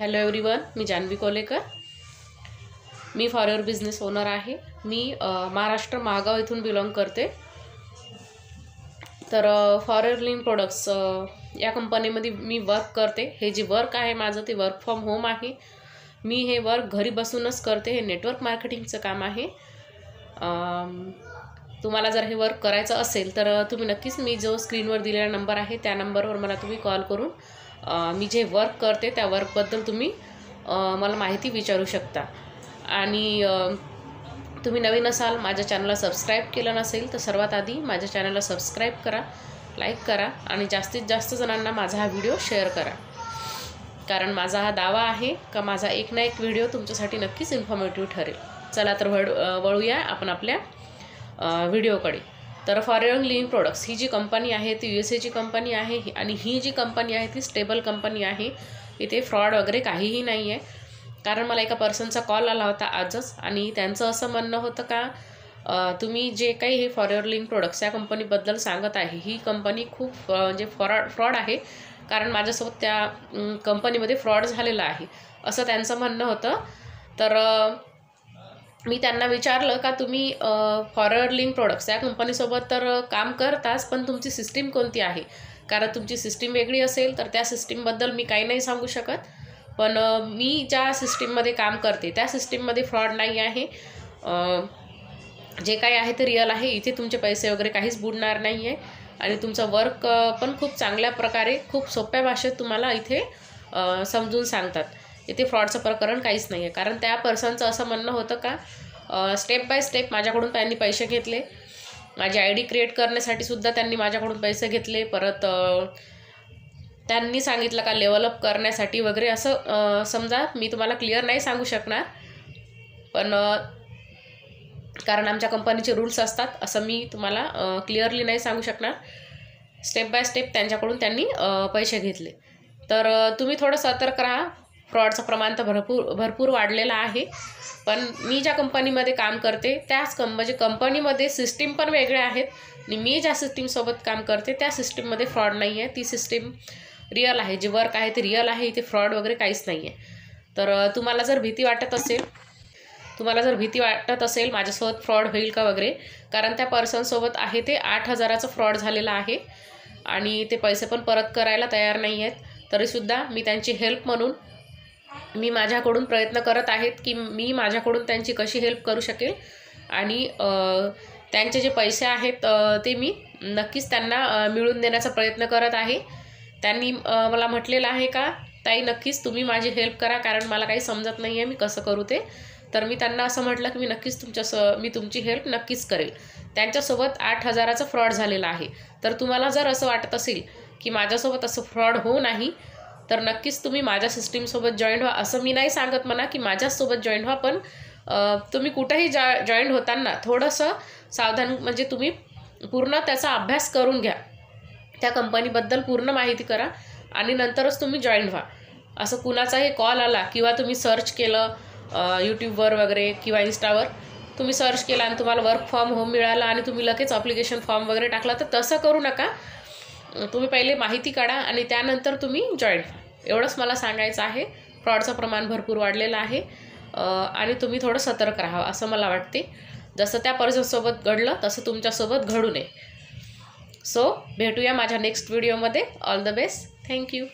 Hello everyone, मी जान्हवी कोलेकर। मी forever business owner आहे। मी महाराष्ट्र महागाव इथून belong करते। तर फॉरएव्हर लिंक प्रोडक्ट्स या कंपनीमध्ये मी वर्क करते। हे जे वर्क आहे माझं ते वर्क फ्रॉम होम आहे। मी हे वर्क घरी बसूनच करते। हे नेटवर्क मार्केटिंगचं काम आहे। तुम्हाला जर हे वर्क करायचं असेल तर तुम्ही नक्कीच मी जो स्क्रीनवर दिलेला नंबर आहे त्या नंबरवर मला तुम्ही कॉल करून मी जे वर्क करते त्या वर्कबद्दल तुम्ही मला माहिती विचारू शकता। आणि तुम्ही नवीन असाल, माझ्या चॅनलला सबस्क्राईब केलं नसेल तर सर्वात आधी माझ्या चॅनलला सबस्क्राईब करा, लाईक करा आणि जास्तीत जास्त जणांना माझा हा व्हिडिओ शेअर करा। कारण माझा हा दावा आहे का माझा एक ना एक व्हिडिओ तुमच्यासाठी नक्कीच इन्फॉर्मेटिव्ह ठरेल। चला तर वळूया आपण आपल्या व्हिडिओकडे। तर फॉरएव्हर लिंक प्रोडक्ट्स ही जी कंपनी आहे ती USA ची कंपनी आहे आणि ही जी कंपनी आहे ती स्टेबल कंपनी आहे। इथे फ्रॉड वगैरे काहीही नाही आहे। कारण मला एका पर्सनचा कॉल आला होता आजच आणि त्यांचं असं म्हणणं होतं का तुम्ही जे काही हे फॉरएव्हर लिंक प्रोडक्ट्स या कंपनीबद्दल सांगत आहे ही कंपनी खूप म्हणजे फ्रॉड आहे। कारण माझ्यासोबत त्या कंपनीमध्ये फ्रॉड झालेला आहे असं त्यांचं म्हणणं होतं। तर मी त्यांना विचारलं का तुम्ही फॉरएव्हर लिंक प्रोडक्ट्स या कंपनीसोबत तर काम करताच, पण तुमची सिस्टीम कोणती आहे? कारण तुमची सिस्टीम वेगळी असेल तर त्या सिस्टीमबद्दल मी काही नाही सांगू शकत। पण मी ज्या सिस्टीममध्ये काम करते त्या सिस्टीममध्ये फ्रॉड नाही आहे। जे काही आहे ते रिअल आहे। इथे तुमचे पैसे वगैरे काहीच बुडणार नाही आहे आणि तुमचं वर्क पण खूप चांगल्या प्रकारे खूप सोप्या भाषेत तुम्हाला इथे समजून सांगतात। इथे फ्रॉडचं प्रकरण काहीच नाही आहे। कारण त्या पर्सनचं असं म्हणणं होतं का स्टेप बाय स्टेप माझ्याकडून त्यांनी पैसे घेतले। माझी ID क्रिएट करण्यासाठी सुद्धा त्यांनी माझ्याकडून पैसे घेतले। परत त्यांनी सांगितलं का लेवलअप करण्यासाठी वगैरे असं समजा मी तुम्हाला क्लिअर नाही सांगू शकणार, पण कारण आमच्या कंपनीचे रूल्स असतात असं मी तुम्हाला क्लिअरली नाही सांगू शकणार। स्टेप बाय स्टेप त्यांच्याकडून त्यांनी पैसे घेतले। तर तुम्ही थोडं सतर्क राहा। फ्रॉडचं प्रमाण तर भरपूर वाढलेलं आहे। पण मी ज्या कंपनीमध्ये काम करते त्याच म्हणजे कंपनीमध्ये सिस्टीम पण वेगळ्या आहेत आणि मी ज्या सिस्टीमसोबत काम करते त्या सिस्टीममध्ये फ्रॉड नाही आहे। ती सिस्टीम रिअल आहे। जे वर्क आहे ते रिअल आहे। इथे फ्रॉड वगैरे काहीच नाही आहे। तर तुम्हाला जर भीती वाटत असेल माझ्यासोबत फ्रॉड होईल का वगैरे, कारण त्या पर्सनसोबत आहे ते 8,000चं फ्रॉड झालेलं आहे आणि ते पैसे पण परत करायला तयार नाही आहेत। तरीसुद्धा मी त्यांची हेल्प म्हणून मी माझ्याकडून प्रयत्न करत आहेत की मी माझ्याकडून त्यांची कशी हेल्प करू शकेल आणि त्यांचे जे पैसे आहेत ते मी नक्कीच त्यांना मिळवून देण्याचा प्रयत्न करत आहे। त्यांनी मला म्हटलेलं आहे का ताई नक्कीच तुम्ही माझी हेल्प करा, कारण मला काही समजत नाही आहे मी कसं करू ते। तर मी त्यांना असं म्हटलं की मी नक्कीच मी तुमची हेल्प नक्कीच करेल। त्यांच्यासोबत 8,000चं फ्रॉड झालेलं आहे। तर तुम्हाला जर असं वाटत असेल की माझ्यासोबत असं फ्रॉड होऊ नाही तर नक्कीच तुम्ही माझ्या सिस्टीमसोबत जॉईन व्हा। असं मी नाही सांगत म्हणा की माझ्यासोबत जॉईन व्हा, पण तुम्ही कुठेही जॉईन होताना थोडंसं सावधान म्हणजे तुम्ही पूर्ण त्याचा अभ्यास करून घ्या। त्या कंपनीबद्दल पूर्ण माहिती करा आणि नंतरच तुम्ही जॉईन व्हा। असं कुणाचाही कॉल आला किंवा तुम्ही सर्च केलं यूट्यूबवर वगैरे किंवा इन्स्टावर तुम्ही सर्च केला आणि तुम्हाला वर्क फ्रॉम होम मिळाला आणि तुम्ही लगेच ॲप्लिकेशन फॉर्म वगैरे टाकला तर तसं करू नका। तुम्ही पहिले माहिती काढा आणि त्यानंतर तुम्ही जॉईन व्हा। एवढंच मला सांगायचं आहे। फ्रॉडचं प्रमाण भरपूर वाढलेलं आहे आणि तुम्ही थोडं सतर्क राहा असं मला वाटते। जसं त्या पर्सनसोबत घडलं तसं तुमच्यासोबत घडू नये। सो भेटूया माझ्या नेक्स्ट व्हिडिओमध्ये। All the best. थँक्यू।